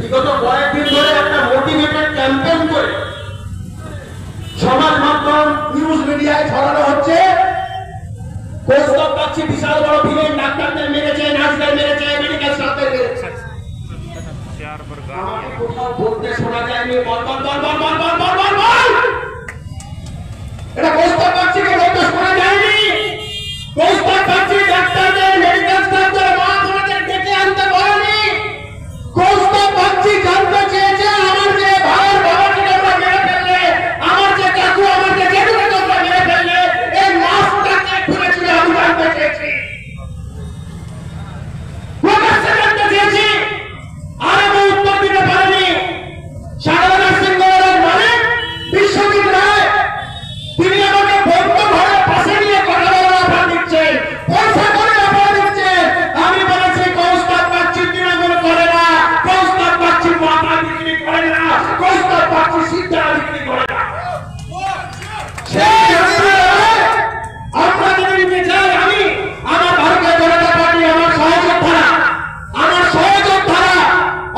বিগত কয়েকদিন ধরে একটা মোটিভেটেড ক্যাম্পেইন করে সমাজ মাধ্যম নিউজ মিডিয়ায় ছড়ানো হচ্ছে কৌস্তব বাগচি বিশাল বড় ভিলেন, ডাক্তারদের মেরেছে, নার্সদের মেরেছে, মেডিকেল স্টাফদের মেরেছে। আমাকে কোথাও বলতে শোনা যায়নি বল বল বল বল বল বল বল বল বল, এটা কৌস্তব বাগচিকে বলতে শোনা যায়নি। কৌস্তব বাগচি ডাক্তারদের, মেডিকেল স্টাফদের মা বোনদের ডেকে আনতে বলেনি। কৌস্তব বাগচি জানতে চেয়েছে আমার যে ভাইয়ের বাবাকে তোমরা মেরে ফেললে, আমার যে কাকু, আমার যে জেঠুকে তোমরা মেরে ফেললে, এই মাসটাকে খুলে ছুঁড়ে আমি জানতে চেয়েছি, প্রকাশ্যে জানতে চেয়েছি। আর আমি উত্তর দিতে পারিনি। সারদা নার্সিং হোমের মালিক বিশ্বজিৎ রায়, তিনি আমাকে বন্ধ ঘরের পাশে নিয়ে কথা বলার অফার দিচ্ছেন, পয়সা করে অফার দিচ্ছেন। আমি বলেছি কৌস্তব বাগচি তৃণমূল করে না, কৌস্তব বাগচি মাথা বিক্রি করে না, কৌস্তব বাগচি সিদ্ধারা বিক্রি করে না। সেই আমরা যদি নিতে চাই, আমি আমার ভারতীয় জনতা পার্টি, আমার সহযোদ্ধারা,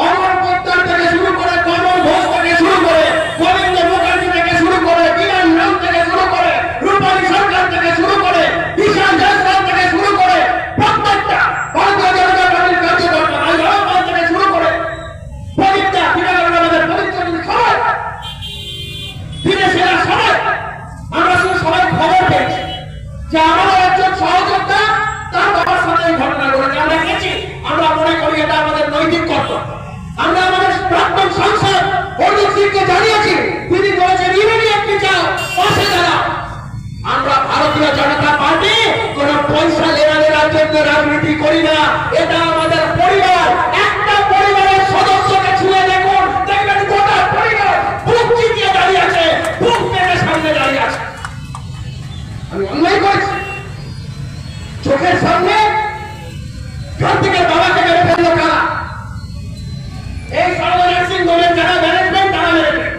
অমর পোদ্দার থেকে শুরু করে, কমল ঘোষ থেকে শুরু করে, গোবিন্দ মুখার্জি থেকে শুরু করে, বিমান রাম থেকে শুরু করে, রূপালী সরকার থেকে শুরু করে, বিশাল জয়সওয়াল থেকে শুরু করে, প্রত্যেকটা ভারতীয় জনতা পার্টির কার্যকর্তা রাজভবন থেকে শুরু করে পবিত্রা বিধানসভার পবিত্র সবাই বিদেশেরা সবাই, আমরা শুধু সবাই খবর পেয়েছি যে আমাদের একজন সহযোদ্ধা তার বাবার সাথে এই ঘটনা ঘটেছে। আমরা গেছি, আমরা মনে করি এটা আমাদের নৈতিক কর্তব্য। আমরা আমাদের প্রাক্তন সাংসদ অর্জুন সিংকে জানিয়েছি, তিনি বলেছেন ইমিডিয়েটলি যাও, পাশে দাঁড়াও। আমরা ভারতীয় জনতা পার্টি কোন পয়সা লেনাদেনার জন্য রাজনীতি করি না, এটা আমাদের পরিবার। একটা পরিবারের সদস্যকে ছুঁয়ে দেখুন, দেখবেন গোটা পরিবার বুক চিতিয়ে দাঁড়িয়ে আছে, বুক পেতে সামনে দাঁড়িয়ে আছে। আমি অন্যায় করেছি, চোখের সামনে কার্তিকের বাবাকে মেরে ফেললো কারা? এই সারদা নার্সিং হোমের যারা ম্যানেজমেন্ট তারা মেরে ফেলে,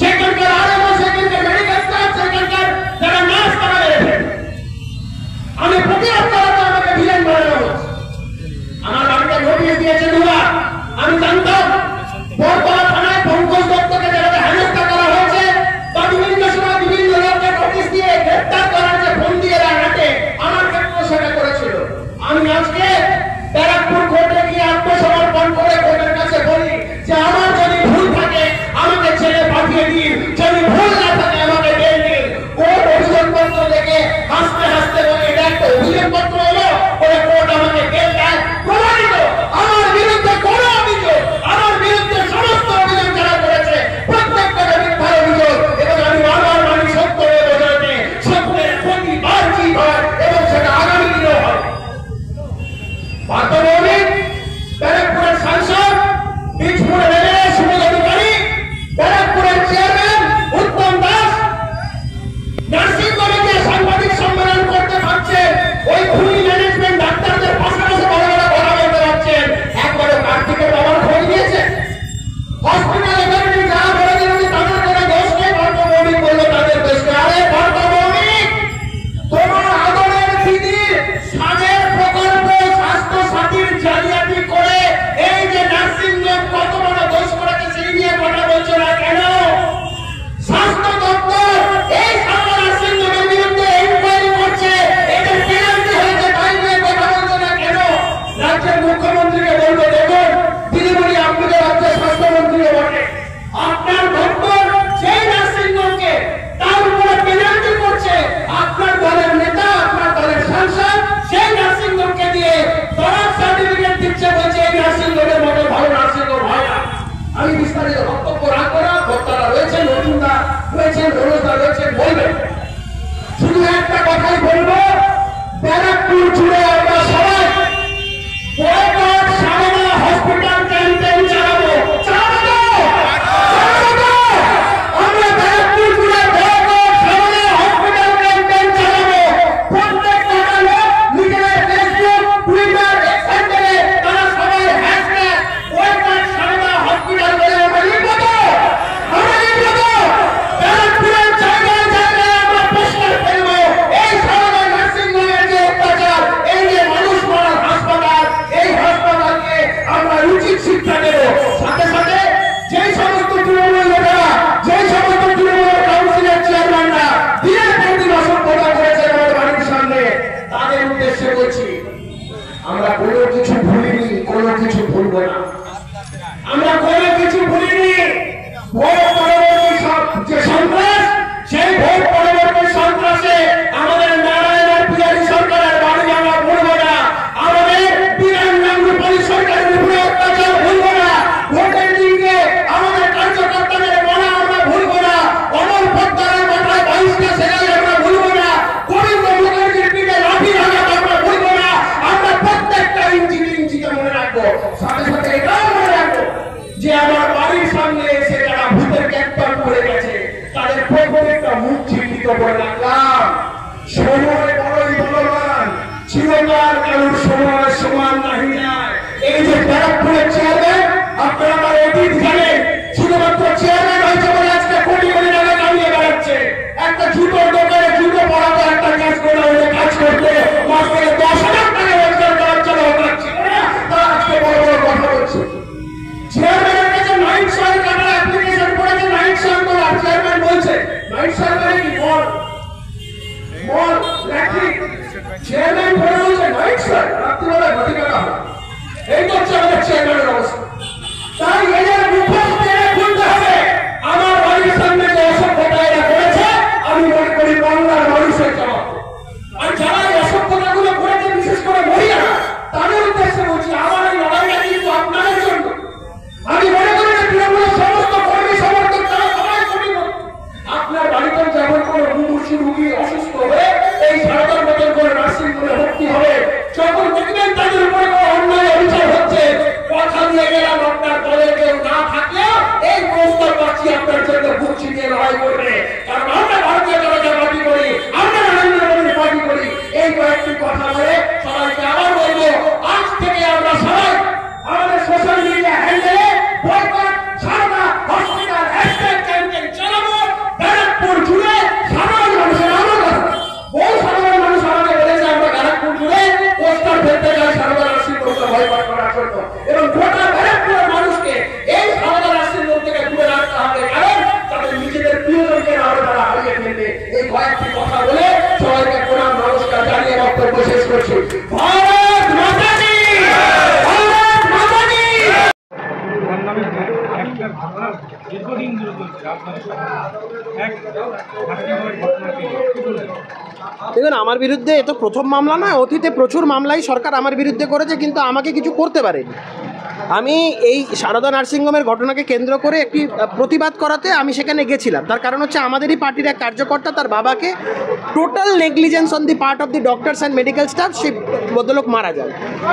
সেখানকার আরএমও, সেখানকার মেডিকেল স্টাফ, সেখানকার যারা নার্স তারা মেরে ফেলে। আমি প্রতিরোধ করাতে আমাকে ভিলেন বানানো হচ্ছে। হবে না। আমরা কোনো কিছু ভুলিনি। ভোট পরবর্তী যে সন্ত্রাস, সেই ভোট পরবর্তী সন্ত্রাসে আমাদের নারায়ণের পূজারী সরকারের বাড়ি আমরা ভুলবো না, আমাদের বিরানব্বই সরকারের উপরে অত্যাচার ভুলবো না, ভোটের দিকে আমাদের কার্যকর্তাদের বলা আমরা ভুলবো না, অমল পদ্মারের মাথায় 22টা সেনাই আমরা ভুলবো না, গোবিন্দ মুখার্জির পিঠে লাঠি আঘাত আমরা ভুলবো না। আমরা প্রত্যেকটা ইঞ্চিকে মনে রাখবো। সাথে সাথে এটাও মনে রাখবো যে আমার বাড়ির সামনে এসে যারা ভূতের ক্যাম্পার করে গেছে তাদের প্রত্যেকটা মুখ চিহ্নিত করে রাখলাম। সময় বড়ই বলবান, চিরকাল কারোর সময় সমান নাহি যায়। এই যে ব্যারাকপুরের চেয়ারম্যান, আপনারা আমার অতীত জানেন, শুধুমাত্র চেয়ারম্যান হয়েছে বলে আজকে কোটি কোটি টাকা কামিয়ে বেড়াচ্ছে। একটা জুতোর দোকানে জুতো পড়াতে একটা কাজ করে হলে কাজ করতে মাসে 10,000 টাকা রোজগার করার জন্য ছিল না, তারা আজকে বড় বড় কথা বলছে। চেয়ারম্যানের কাছে 900 টাকার অ্যাপ্লিকেশন করেছে, 900 ডলার। চেয়ারম্যান বলছে 900 মানে কি বল বল ল্যাট্রিন। চেয়ারম্যান বলছে 900 রাত্রিবেলা ঘটি কাটা হবে। এই তো হচ্ছে আমাদের চেয়ারম্যানের অবস্থা। তাই এদের মুখোশ টেনে খুলতে হবে। আমার বাড়ির সামনে যে অসভ্যতা এরা করেছে, আমি মনে করি বাংলার মানুষের জবাব। আর যারা এই অসভ্যতাগুলো করেছে, বিশেষ করে মহিলারা, তাদের উদ্দেশ্যে বলছি, আমার এই লড়াইটা কিন্তু আপনাদের জন্য। আমি মনে করি যে তৃণমূলের সমস্ত কর্মী সমর্থক তারা সবাই কঠিন। আপনার বাড়িতে যখন কোনো মুমূর্ষু রোগী অসুস্থ হয়ে এই সারদার মতন করে নার্সিং হোমে ভর্তি হবে, যখন দেখবেন তাদের উপরে কোনো অন্যায় অভিযোগ হচ্ছে, কথা দিয়ে গেলাম আপনার দলে কেউ না থাকলেও এই প্রস্তাব পাচ্ছি আপনার জন্য বুক ছিটিয়ে লড়াই করবে। কারণ আমরা ভারতীয় জনতা পার্টি করি, আমরা নরেন্দ্র মোদী পার্টি করি। এই কয়েকটি কথা বলে সবাইকে আবার বলবো, আজ থেকে আমরা সবাই আমাদের সোশ্যাল মিডিয়া হ্যান্ডেলে boycott Sarada hospital hashtag campaign চালাবো। ব্যারাকপুর জুড়ে সাধারণ মানুষের আনন্দ, বহু সাধারণ মানুষ আমাকে বলেছে আমরা ব্যারাকপুর জুড়ে পোস্টার ফেলতে যাই সারদা নার্সিং হোমকে বয়কট করার জন্য, এবং গোটা ব্যারাকপুরের মানুষকে এই সারদা নার্সিং হোম থেকে দূরে রাখতে হবে। কারণ তাদের নিজেদের প্রিয়জনকে আরো তারা হারিয়ে ফেলবে। এই কয়েকটি কথা বলে সবাইকে প্রণাম নমস্কার জানিয়ে বক্তব্য শেষ করছি। ভারত মাতা কি! দেখুন, আমার বিরুদ্ধে এ তো প্রথম মামলা নয়, অতীতে প্রচুর মামলাই সরকার আমার বিরুদ্ধে করেছে, কিন্তু আমাকে কিছু করতে পারেনি। আমি এই সারদা নার্সিংহোমের ঘটনাকে কেন্দ্র করে একটি প্রতিবাদ করাতে আমি সেখানে গেছিলাম। তার কারণ হচ্ছে আমাদেরই পার্টির এক কার্যকর্তা তার বাবাকে total negligence on the part of the doctors and medical staff, সেই ভদ্রলোক মারা যান।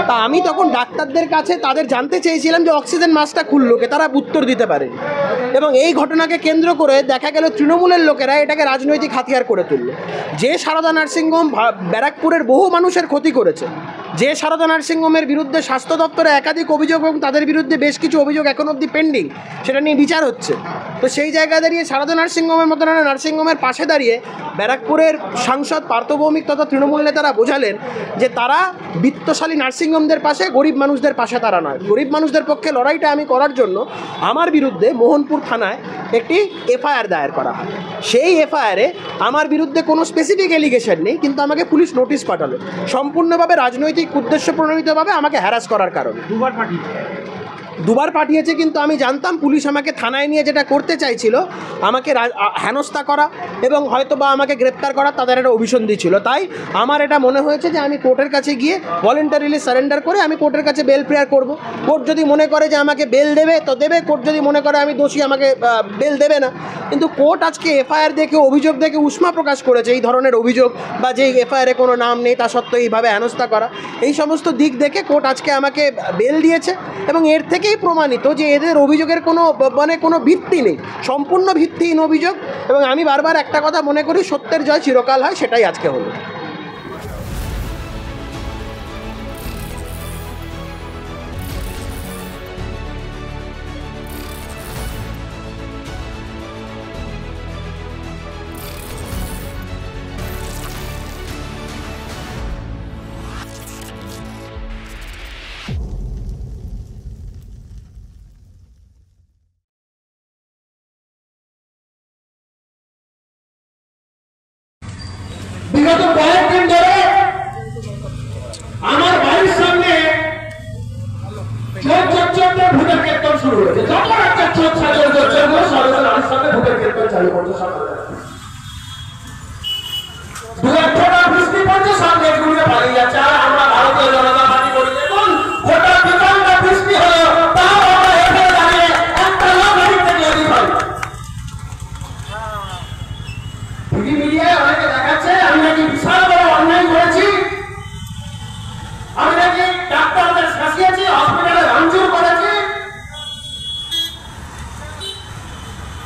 তা আমি তখন ডাক্তারদের কাছে তাদের জানতে চেয়েছিলাম যে অক্সিজেন মাস্কটা খুললো কে, তারা উত্তর দিতে পারেনি। এবং এই ঘটনাকে কেন্দ্র করে দেখা গেল তৃণমূলের লোকেরা এটাকে রাজনৈতিক হাতিয়ার করে তুললো। যে সারদা নার্সিংহোম ব্যারাকপুরের বহু মানুষের ক্ষতি করেছে, যে সারদা নার্সিংহোমের বিরুদ্ধে স্বাস্থ্য দপ্তরে একাধিক অভিযোগ এবং তাদের বিরুদ্ধে বেশ কিছু অভিযোগ এখন অবধি পেন্ডিং, সেটা নিয়ে বিচার হচ্ছে। তো সেই জায়গায় দাঁড়িয়ে সারদা নার্সিংহোমের মতন নার্সিংহোমের পাশে দাঁড়িয়ে ব্যারাকপুরের সাংসদ পার্থ ভৌমিক তথা তৃণমূল নেতারা বোঝালেন যে তারা বিত্তশালী নার্সিংহোমদের পাশে, গরিব মানুষদের পাশে তারা নয়। গরিব মানুষদের পক্ষে লড়াইটা আমি করার জন্য আমার বিরুদ্ধে মোহনপুর থানায় একটি এফআইআর দায়ের করা হয়। সেই এফআইআরে আমার বিরুদ্ধে কোনো স্পেসিফিক এলিগেশন নেই, কিন্তু আমাকে পুলিশ নোটিশ পাঠালো সম্পূর্ণভাবে রাজনৈতিক উদ্দেশ্য প্রণোদিতভাবে আমাকে হ্যারাস করার কারণে। দুবার পাঠিয়েছে, কিন্তু আমি জানতাম পুলিশ আমাকে থানায় নিয়ে যেটা করতে চাইছিল, আমাকে হেনস্থা করা এবং হয়তো বা আমাকে গ্রেপ্তার করা, তাদের একটা অভিসন্ধি ছিল। তাই আমার এটা মনে হয়েছে যে আমি কোর্টের কাছে গিয়ে ভলেন্টারিলি সারেন্ডার করে আমি কোর্টের কাছে বেল প্রেয়ার করব। কোর্ট যদি মনে করে যে আমাকে বেল দেবে তো দেবে, কোর্ট যদি মনে করে আমি দোষী আমাকে বেল দেবে না। কিন্তু কোর্ট আজকে এফআইআর দেখে, অভিযোগ দেখে উষ্মা প্রকাশ করেছে এই ধরনের অভিযোগ, বা যে এফআইআরে কোনো নাম নেই তা সত্ত্বেও এইভাবে হেনস্থা করা, এই সমস্ত দিক দেখে কোর্ট আজকে আমাকে বেল দিয়েছে। এবং এর থেকেই প্রমাণিত যে এদের অভিযোগের কোনো ভিত্তি নেই, সম্পূর্ণ ভিত্তিহীন অভিযোগ। এবং আমি বারবার একটা কথা মনে করি, সত্যের জয় চিরকাল হয়, সেটাই আজকে হলো। বিগত কয়েকদিন ধরে আমার বাড়ির সামনে চোর শুরু হয়েছে। যখন একটা চোখ ছাড়ের জন্য সরকার আমার সাথে ভোটের ক্ষেত্রে চালু করতে সরকার দু এক ফোঁটা বৃষ্টি পড়ছে, সব মেঘগুলো পালিয়ে যাচ্ছে। আর আমরা ভারতীয় জনতা পার্টি করি দেখুন, গোটা বিকালটা বৃষ্টি হলো, তাও আমরা এখানে দাঁড়িয়ে একটা লোক বাড়িতে নিয়ে দিই পারি। টিভি মিডিয়ায় অনেকে দেখাচ্ছে আমি নাকি বিশাল বড় অন্যায় করেছি, আমি নাকি ডাক্তারদের শাসিয়েছি, হসপিটালে ভাঙচুর করেছি।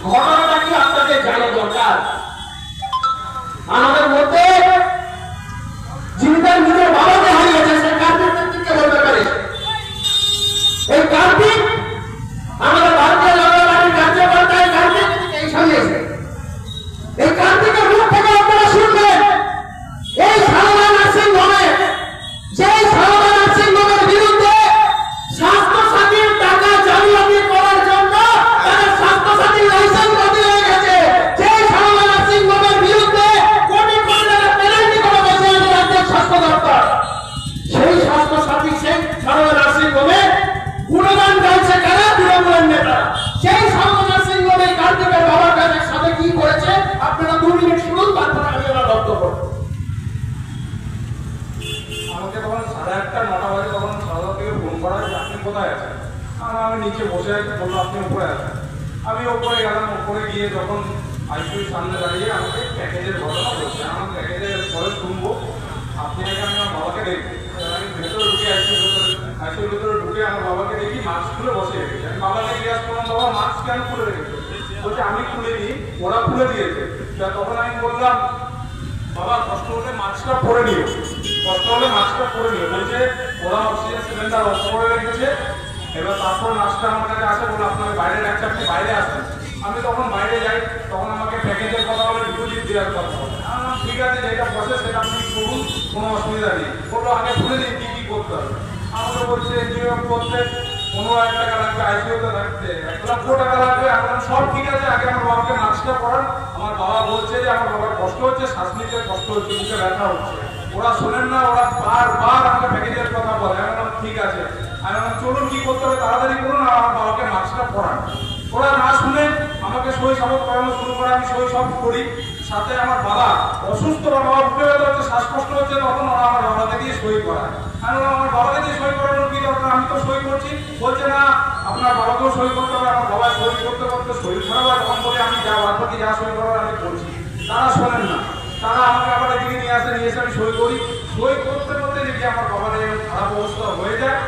ঘটনাটা কি আপনাদের জানা দরকার। আমাদের মধ্যে যিনি তার নিজের বাবাকে হারিয়েছে সে কার্তিককে বলতে পারে। এই কার্তিক আমাদের ভারতীয় জনতা পার্টির কার্যকর্তা, এই কার্তিক এই সামনেছে। এই কার্তিকের মুখ থেকে আপনারা শুনবেন এই সারদা নার্সিং হোমে, সেই সারদা নার্সিং হোমের বিরুদ্ধে স্বাস্থ্যসাথীর টাকা জালিয়াতি করার জন্য তাদের স্বাস্থ্যসাথীর লাইসেন্স বাতিল হয়ে গেছে। সেই সারদা নার্সিং হোমের বিরুদ্ধে কোটি কোটি টাকা পেনাল্টি করে বসে আছে রাজ্যের স্বাস্থ্য দপ্তর। সেই স্বাস্থ্যসাথী, সেই সারদা নার্সিং হোমে গুণগান গাইছে কারা? তৃণমূলের নেতারা। সেই সারদা নার্সিং হোমে কার্তিকের বাবার কাছে সাথে কি করেছে আপনারা 2 মিনিট শুনুন, তারপরে আমি আমার বক্তব্য। আমাকে তখন 8:30 9টা বাজে তখন সারদা থেকে ফোন করা যে আপনি কোথায় আছেন। আমি নিচে বসে আছি, বললো আপনি উপরে আছেন। আমি ওপরে গেলাম, ওপরে গিয়ে যখন আইসিইউর সামনে দাঁড়িয়ে আমাকে প্যাকেজের ঘটনা বলছে। আমার প্যাকেজের পরে শুনবো, আপনি আগে আমি আমার বাবাকে দেখি। আমি ভেতরে ঢুকে আইসিইউর ভেতরে ঢুকে আমার বাবাকে দেখি মাস্ক খুলে বসে রেখেছে। আমি বাবাকে জিজ্ঞাসা করলাম, বাবা মাস্ক কেন খুলে রেখেছে? বলছে আমি খুলিনি, ওরা খুলে দিয়েছে। তখন আমি বললাম, বাবা কষ্ট হলে মাস্কটা পরে নিও, কষ্ট হলে মাস্কটা পরে নিও। বলছে ওরা অক্সিজেন সিলিন্ডার অফ করে রেখেছে। এবার তারপর নার্সটা আমার কাছে আসে, বলে আপনাকে বাইরে রাখছে, আপনি বাইরে আসেন। আমি তখন বাইরে যাই, তখন আমাকে প্যাকেজের কথা বলে ডিপোজিট দেওয়ার কথা বলে। ঠিক আছে, যেটা প্রসেস সেটা আপনি করুন, কোনো অসুবিধা নেই। বললো আগে বলে দিন কী কী করতে হবে। আমাকে বলছে নিয়োগ করতে 15,000 টাকা লাগবে, আইসিইউতে রাখতে 1 লক্ষ টাকা লাগবে। আমরা সব ঠিক আছে, আগে আমার বাবাকে মাস্কটা পরান। আমার বাবা বলছে যে আমার বাবার কষ্ট হচ্ছে, শ্বাস নিতে কষ্ট হচ্ছে, বুকে ব্যথা হচ্ছে। ওরা শোনেন না, ওরা বারবার আমাকে প্যাকেজের কথা বলে। আমি বললাম ঠিক আছে, আমি বললাম চলুন কী করতে হবে তাড়াতাড়ি করুন, আর আমার বাবাকে মাস্কটা পরান। ওরা না শুনে আমাকে সই সাবত করানো শুরু করে। আমি সই সব করি। সাথে আমার বাবা অসুস্থ, বাবা বুকে ব্যথা হচ্ছে, শ্বাসকষ্ট হচ্ছে, তখন ওরা আমার বাবাকে দিয়ে সই করায়। আমি বললাম আমার বাবাকে দিয়ে সই করানোর কি দরকার, আমি তো সই করছি। বলছে না আপনার বাবাকেও সই করতে হবে। আমার বাবা সই করতে করতে শরীর খারাপ হয়, তখন বলে আমি যা বাকি যা সই করার আমি করছি। তারা শোনেন না, তারা আমাকে আবার এদিকে নিয়ে আসে, নিয়ে এসে আমি সই করি। সই করতে করতে দেখি আমার বাবার খারাপ অবস্থা হয়ে যায়।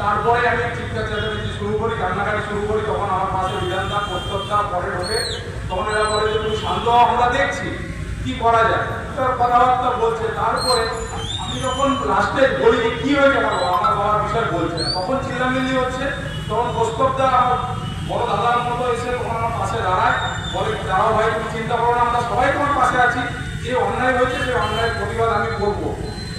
তারপরে আমি চিৎকার চেঁচামেচি শুরু করি, কান্নাকাটি শুরু করি। তখন আমার পাশে বিধানদা প্রত্যেকটা পরে ঢোকে। তখন এরা বলে যে তুমি শান্ত হও, আমরা দেখছি কি করা যায়। তার কথাবার্তা বলছে। তারপরে আমি যখন লাস্টে বলি যে কি হয়েছে আমার বাবার বিষয় বলছে, তখন চিল্লামিল্লি হচ্ছে। তখন প্রস্তবদা আমার বড় দাদার মতো এসে তখন আমার পাশে দাঁড়ায়, বলে দাঁড়াও ভাই, তুমি চিন্তা করো না, আমরা সবাই তোমার পাশে আছি। যে অন্যায় হয়েছে সেই অন্যায়ের প্রতিবাদ আমি করবো,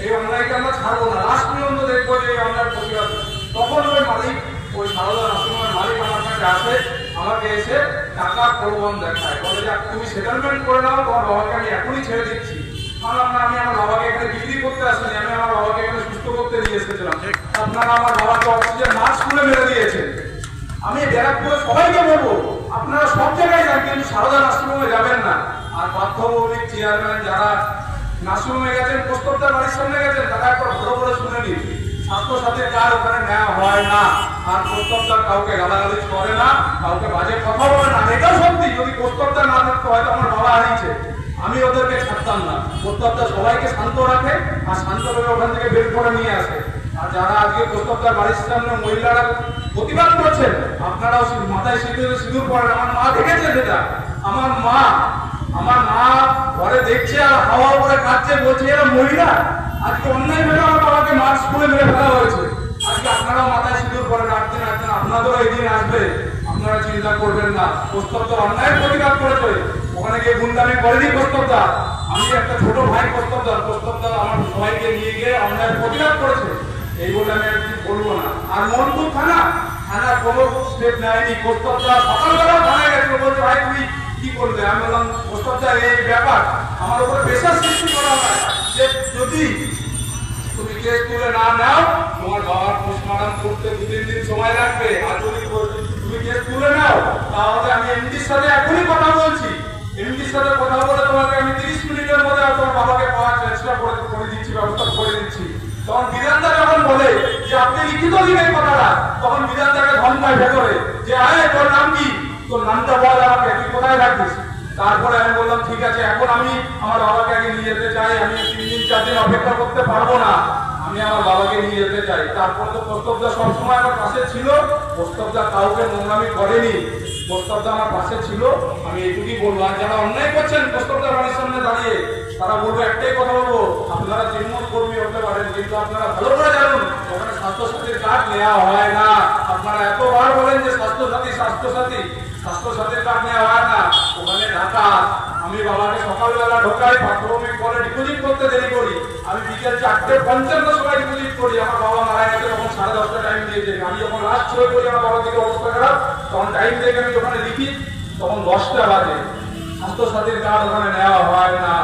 এই অন্যায়কে আমরা ছাড়বো না, লাস্ট পর্যন্ত দেখবো যে এই অন্যায়ের প্রতিবাদ। তখন ওই মালিক, ওই সারদা নার্সিংহোমের মালিক আমার কাছে আসে, আমাকে এসে টাকার প্রলোভন দেখায়, বলে যে তুমি সেটেলমেন্ট করে নাও, তোমার বাবাকে আমি এখনই ছেড়ে দিচ্ছি। আমি আমার বাবাকে এখানে বিক্রি করতে আসিনি, আমি আমার বাবাকে এখানে সুস্থ করতে নিয়ে এসেছিলাম। আপনারা আমার বাবাকে অক্সিজেন মাস্ক খুলে মেরে দিয়েছেন। আমি ব্যারাকপুরে সবাইকে বলবো, আপনারা সব জায়গায় যান, কিন্তু সারদা নার্সিংহোমে যাবেন না। আর পার্থভৌমিক চেয়ারম্যান যারা নার্সিংহোমে গেছেন, প্রস্তবদার বাড়ির সামনে গেছেন, তারা একবার ভালো করে শুনে নিন, স্বাস্থ্যসাথীর কার্ড ওখানে নেওয়া হয় না। আর প্রস্তবদার কাউকে গালাগালি করে না, কাউকে বাজে কথা বলে না। এটাও সত্যি, যদি প্রস্তবদার না থাকতো হয়তো আমার বাবা হারিয়েছে, আমি ওদেরকে ছাড়তাম না। প্রস্তবদার সবাইকে শান্ত রাখে, আর শান্তভাবে ওখান থেকে বের করে নিয়ে আসে। আর যারা আজকে প্রস্তবদার বাড়ির সামনে মহিলারা প্রতিবাদ করছেন, আপনারাও মাথায় সিঁদুর পড়েন। আমার মা দেখেছে সেটা, আমার মা ঘরে দেখছে আর হাওয়া করে কাটছে, বলছে এরা মহিলা। আজকে অন্যায় ভেবে আমার বাবাকে মাস্ক খুলে মেরে ফেলা হয়েছে। আজকে আপনারাও মাথায় সিঁদুর পরে রাখছেন, আপনাদেরও এই দিন আসবে, আপনারা চিন্তা করবেন না। প্রস্তবদা অন্যায় প্রতিবাদ করেছে, ওখানে গিয়ে গুন্ডামি করেনি প্রস্তবদা। আমি একটা ছোট ভাই প্রস্তবদা আমার সবাইকে নিয়ে গিয়ে অন্যায় প্রতিবাদ করেছে, এই বলে আমি আর কিছু বলবো না। আর মনপুর থানা কোনো স্টেপ নেয়নি। প্রস্তবদা সকালবেলা থানায় গেছিল, বলছে ভাই তুমি কি করবে? আমি বললাম প্রস্তবদা এই ব্যাপার আমার উপরে প্রেশার সৃষ্টি করা হয় যে যদি তুমি কেস তুলে না নাও, তোমার বাবার পোস্টমর্টম করতে 2-3 দিন সময় লাগবে। আর যদি তাহলে আমি এমডির সাথে এখনই কথা বলছি, এমডির সাথে কথা বলে তোমাকে আমি 30 মিনিটের মধ্যে তোমার বাবাকে পাওয়ার চেষ্টা করে দিচ্ছি, ব্যবস্থা করে দিচ্ছি। তখন বিধানদা যখন বলে যে আপনি লিখিত দিন এই কথাটা, তখন বিধানদাকে ধমকায় ভেতরে যে আরে তোর নাম কি, তোর নামটা বল আমাকে, তুই কোথায় থাকিস। তারপরে আমি বললাম ঠিক আছে, এখন আমি আমার বাবাকে আগে নিয়ে যেতে চাই, আমি 3 দিন 4 দিন অপেক্ষা করতে পারবো না, আমি আমার বাবাকে নিয়ে যেতে চাই। তারপরে তো প্রস্তাবদা সবসময় আমার পাশে ছিল, প্রস্তাবদা কাউকে নোংরামি করেনি, প্রস্তাবদা আমার পাশে ছিল। আমি এইটুকুই বলবো, আর যারা অন্যায় করছেন প্রস্তাবদার বাড়ির সামনে দাঁড়িয়ে, তারা বলবো একটাই কথা বলবো, আপনারা তৃণমূল কর্মী হতে পারেন, কিন্তু আপনারা ভালো করে জানুন ওখানে স্বাস্থ্যসাথীর কার্ড নেওয়া হয় না। আপনারা এতবার বলেন যে স্বাস্থ্যসাথী স্বাস্থ্যসাথী, স্বাস্থ্যসাথীর কার্ড নেওয়া হয় না, ওখানে ঢাকা। আমি বাবাকে সকালবেলা ঢোকাই, প্রাথমিক পরে ডিপোজিট করতে দেরি করি, আমি বিকেল 4:55 সময় ডিপোজিট করি। আমার বাবা মারা গেছে তখন 10:30 টাইম দিয়েছে, আমি যখন লাস্ট সই করি আমার বাবার দিকে অবস্থা খারাপ, তখন টাইম দেখে আমি ওখানে লিখি, তখন 10টা বাজে। স্বাস্থ্যসাথীর কার্ড ওখানে নেওয়া হয় না।